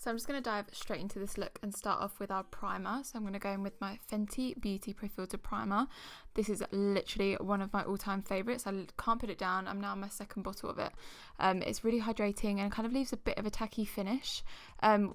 So I'm just going to dive straight into this look and start off with our primer. So I'm going to go in with my Fenty Beauty Profiltr primer. This is literally one of my all-time favourites. I can't put it down. I'm now on my second bottle of it. It's really hydrating and kind of leaves a bit of a tacky finish,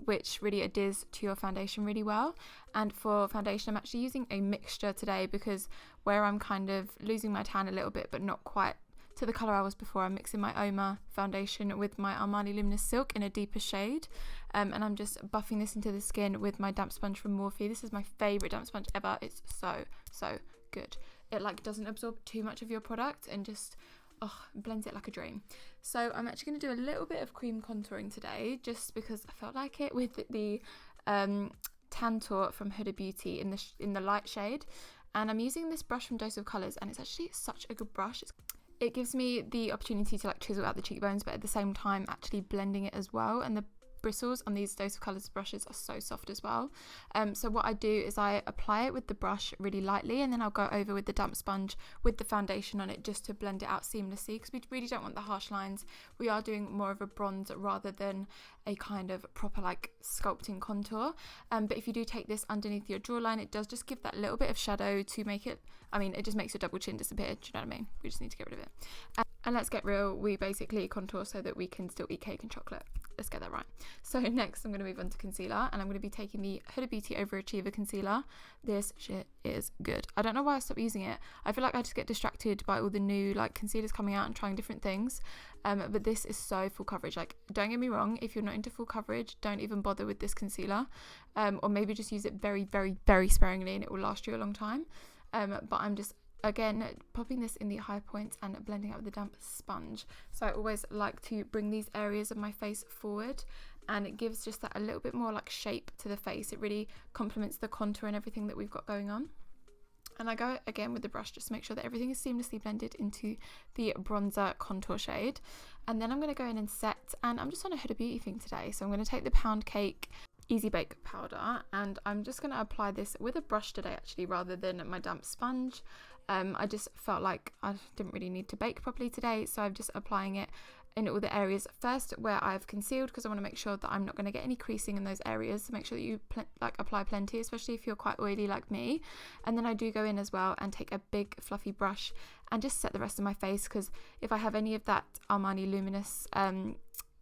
which really adheres to your foundation really well. And for foundation, I'm actually using a mixture today because where I'm kind of losing my tan a little bit but not quite to the colour I was before, I'm mixing my Oma foundation with my Armani Luminous Silk in a deeper shade, and I'm just buffing this into the skin with my damp sponge from Morphe. This is my favourite damp sponge ever. It's so good. It like doesn't absorb too much of your product and just blends it like a dream. So I'm actually going to do a little bit of cream contouring today just because I felt like it with the Tantour from Huda Beauty in the light shade, and I'm using this brush from Dose of Colours, and it's actually such a good brush. It gives me the opportunity to like chisel out the cheekbones, but at the same time actually blending it as well, and the bristles on these Dose of Colours brushes are so soft as well. So what I do is I apply it with the brush really lightly, and then I'll go over with the damp sponge with the foundation on it just to blend it out seamlessly, because we really don't want the harsh lines. We are doing more of a bronze rather than a kind of proper like sculpting contour, but if you do take this underneath your jawline, it does just give that little bit of shadow to make it, it just makes your double chin disappear. Do you know what I mean? We just need to get rid of it. And let's get real, we basically contour so that we can still eat cake and chocolate. Let's get that right. So next I'm going to move on to concealer, and I'm going to be taking the Huda Beauty Overachiever concealer. This shit is good. I don't know why I stopped using it. I feel like I just get distracted by all the new like concealers coming out and trying different things, but this is so full coverage. Like, don't get me wrong, if you're not into full coverage, don't even bother with this concealer, or maybe just use it very sparingly and it will last you a long time. But I'm just again popping this in the high points and blending out with the damp sponge. So I always like to bring these areas of my face forward, and it gives just that a little bit more like shape to the face. It really complements the contour and everything that we've got going on. And I go again with the brush just to make sure that everything is seamlessly blended into the bronzer contour shade. And then I'm going to go in and set, and I'm just on a Huda Beauty thing today, so I'm going to take the Pound Cake Easy Bake powder, and I'm just going to apply this with a brush today actually rather than my damp sponge. I just felt like I didn't really need to bake properly today, so I'm just applying it in all the areas first where I've concealed, because I want to make sure that I'm not going to get any creasing in those areas. So make sure that you apply plenty, especially if you're quite oily like me. And then I do go in as well and take a big fluffy brush and just set the rest of my face, because if I have any of that Armani Luminous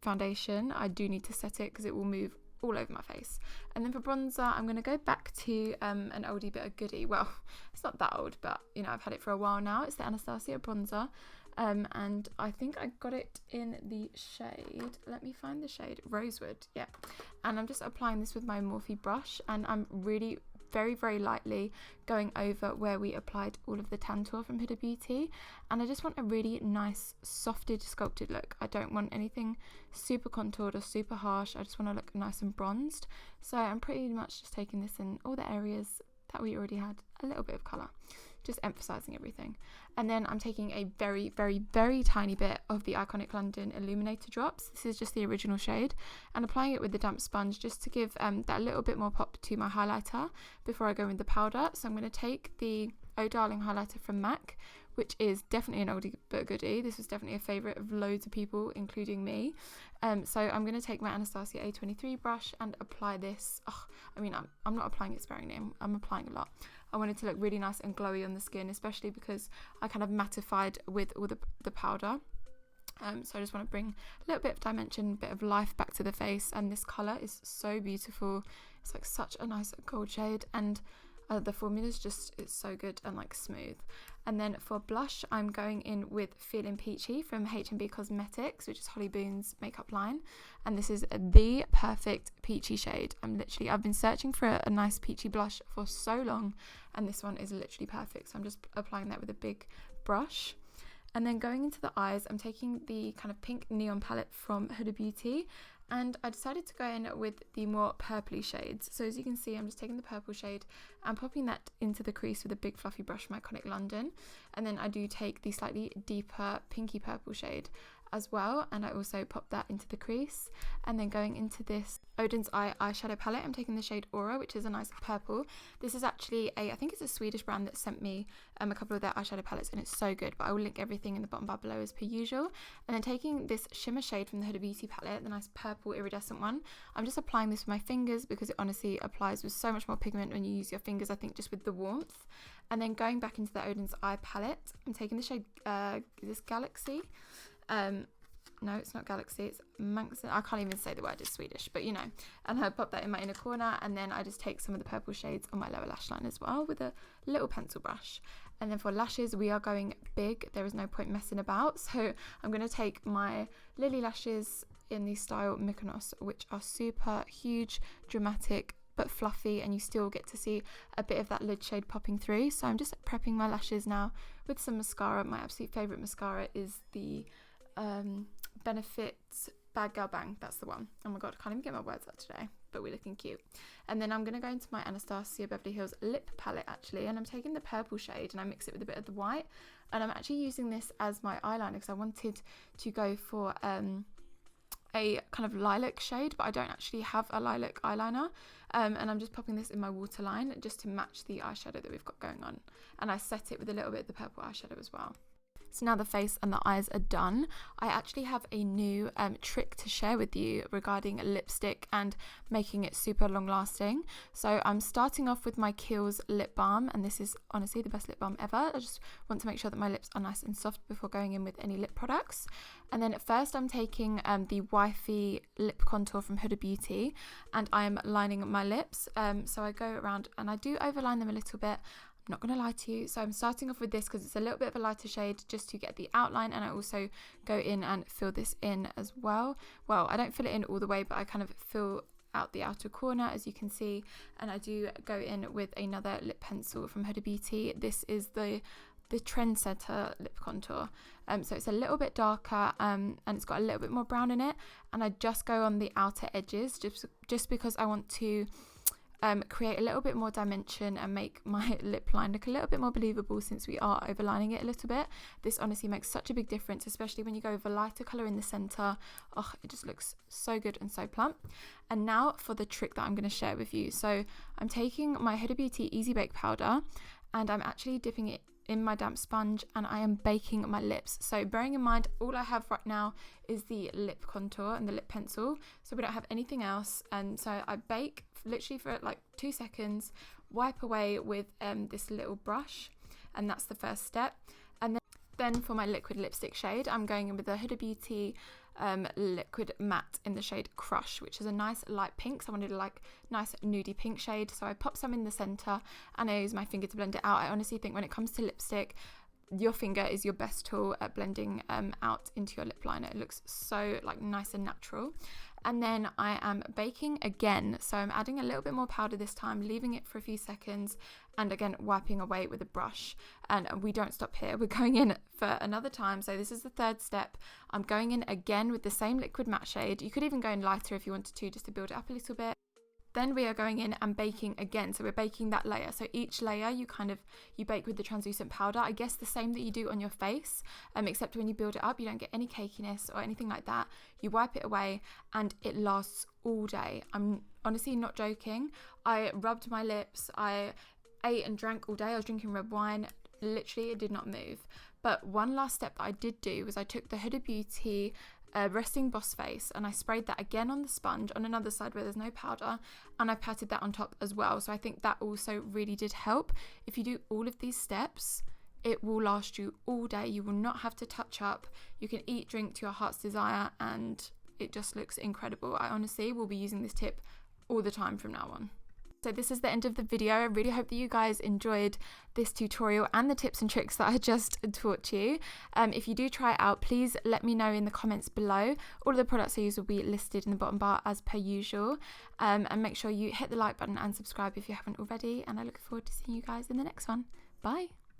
foundation, I do need to set it because it will move all over my face. And then for bronzer, I'm going to go back to an oldie but a goodie. Well, it's not that old, but I've had it for a while now. It's the Anastasia bronzer, and I think I got it in the shade, let me find the shade, Rosewood. Yeah, and I'm just applying this with my Morphe brush, and I'm really very lightly going over where we applied all of the Tantour from Huda Beauty, and I just want a really nice softed sculpted look. I don't want anything super contoured or super harsh. I just want to look nice and bronzed. So I'm pretty much just taking this in all the areas that we already had a little bit of colour, just emphasising everything. And then I'm taking a very tiny bit of the Iconic London Illuminator drops. This is just the original shade, and applying it with the damp sponge just to give that little bit more pop to my highlighter before I go with the powder. So I'm going to take the Oh Darling highlighter from MAC, which is definitely an oldie but goodie. This was definitely a favourite of loads of people, including me. So I'm going to take my Anastasia A23 brush and apply this. I'm not applying it sparingly, I'm applying a lot. I want it to look really nice and glowy on the skin, especially because I kind of mattified with all the powder. So I just want to bring a little bit of dimension, a bit of life back to the face, and this colour is so beautiful. It's like such a nice gold shade, and the formula is just, it's so good and like smooth. And then for blush, I'm going in with Feeling Peachy from H&B Cosmetics, which is Holly Boon's makeup line, and this is the perfect peachy shade. I've been searching for a nice peachy blush for so long, and this one is literally perfect. So I'm just applying that with a big brush. And then going into the eyes, I'm taking the kind of pink neon palette from Huda Beauty, and I decided to go in with the more purpley shades. So as you can see, I'm just taking the purple shade and popping that into the crease with a big fluffy brush from Iconic London. And then I do take the slightly deeper pinky purple shade as well, and I also popped that into the crease. And then going into this Oden's Eye eyeshadow palette, I'm taking the shade Aura, which is a nice purple. This is actually I think it's a Swedish brand that sent me a couple of their eyeshadow palettes, and it's so good, but I will link everything in the bottom bar below as per usual. And then taking this shimmer shade from the Huda Beauty palette, the nice purple iridescent one, I'm just applying this with my fingers because it honestly applies with so much more pigment when you use your fingers, I think, just with the warmth. And then going back into the Oden's Eye palette, I'm taking the shade is this Galaxy? No, it's not Galaxy, it's Manxon. I can't even say the word, it's Swedish, but you know. And I pop that in my inner corner, and then I just take some of the purple shades on my lower lash line as well with a little pencil brush. And then for lashes, we are going big. There is no point messing about. So I'm going to take my Lilly lashes in the style Mykonos, which are super huge, dramatic, but fluffy, and you still get to see a bit of that lid shade popping through. So I'm just prepping my lashes now with some mascara. My absolute favourite mascara is the Benefit Bad Girl Bang, that's the one. Oh my god, I can't even get my words out today, but we're looking cute. And then I'm going to go into my Anastasia Beverly Hills lip palette actually, and I'm taking the purple shade and I mix it with a bit of the white, and I'm actually using this as my eyeliner because I wanted to go for a kind of lilac shade, but I don't actually have a lilac eyeliner, and I'm just popping this in my waterline just to match the eyeshadow that we've got going on, and I set it with a little bit of the purple eyeshadow as well. So now the face and the eyes are done. I actually have a new trick to share with you regarding lipstick and making it super long lasting. So I'm starting off with my Kiehl's lip balm, and this is honestly the best lip balm ever. I just want to make sure that my lips are nice and soft before going in with any lip products. And then at first I'm taking the Wifey lip contour from Huda Beauty, and I'm lining my lips. So I go around and I do overline them a little bit. Not gonna lie to you, so I'm starting off with this because it's a little bit of a lighter shade just to get the outline, and I also go in and fill this in as well. Well, I don't fill it in all the way, but I kind of fill out the outer corner, as you can see, and I do go in with another lip pencil from Huda Beauty. This is the Trendsetter lip contour, so it's a little bit darker, and it's got a little bit more brown in it, and I just go on the outer edges just because I want to create a little bit more dimension and make my lip line look a little bit more believable, since we are overlining it a little bit. This honestly makes such a big difference, especially when you go with a lighter colour in the centre. Oh, it just looks so good and so plump. And now for the trick that I'm going to share with you. So I'm taking my Huda Beauty Easy Bake Powder, and I'm actually dipping it in my damp sponge, and I am baking my lips. So bearing in mind, all I have right now is the lip contour and the lip pencil, so we don't have anything else. And so I bake literally for like 2 seconds, wipe away with this little brush, and that's the first step. And then for my liquid lipstick shade, I'm going in with the Huda Beauty liquid matte in the shade Crush, which is a nice light pink. So I wanted a like nice nudie pink shade, so I pop some in the center and I use my finger to blend it out. I honestly think when it comes to lipstick, your finger is your best tool at blending out into your lip liner. It looks so like nice and natural. And then I am baking again, so I'm adding a little bit more powder this time, leaving it for a few seconds, and again wiping away with a brush. And we don't stop here, we're going in for another time. So this is the third step. I'm going in again with the same liquid matte shade. You could even go in lighter if you wanted to, just to build it up a little bit. Then we are going in and baking again, so we're baking that layer. So each layer you bake with the translucent powder, I guess the same that you do on your face, except when you build it up you don't get any cakiness or anything like that. You wipe it away and it lasts all day. I'm honestly not joking. I rubbed my lips, I ate and drank all day. I was drinking red wine, literally it did not move. But one last step that I did do was I took the Huda Beauty resting boss face, and I sprayed that again on the sponge on another side where there's no powder, and I patted that on top as well. So I think that also really did help. If you do all of these steps, it will last you all day. You will not have to touch up. You can eat, drink to your heart's desire, and it just looks incredible. I honestly will be using this tip all the time from now on. So this is the end of the video. I really hope that you guys enjoyed this tutorial and the tips and tricks that I just taught you. If you do try it out, please let me know in the comments below. All of the products I use will be listed in the bottom bar as per usual. And make sure you hit the like button and subscribe if you haven't already. And I look forward to seeing you guys in the next one. Bye.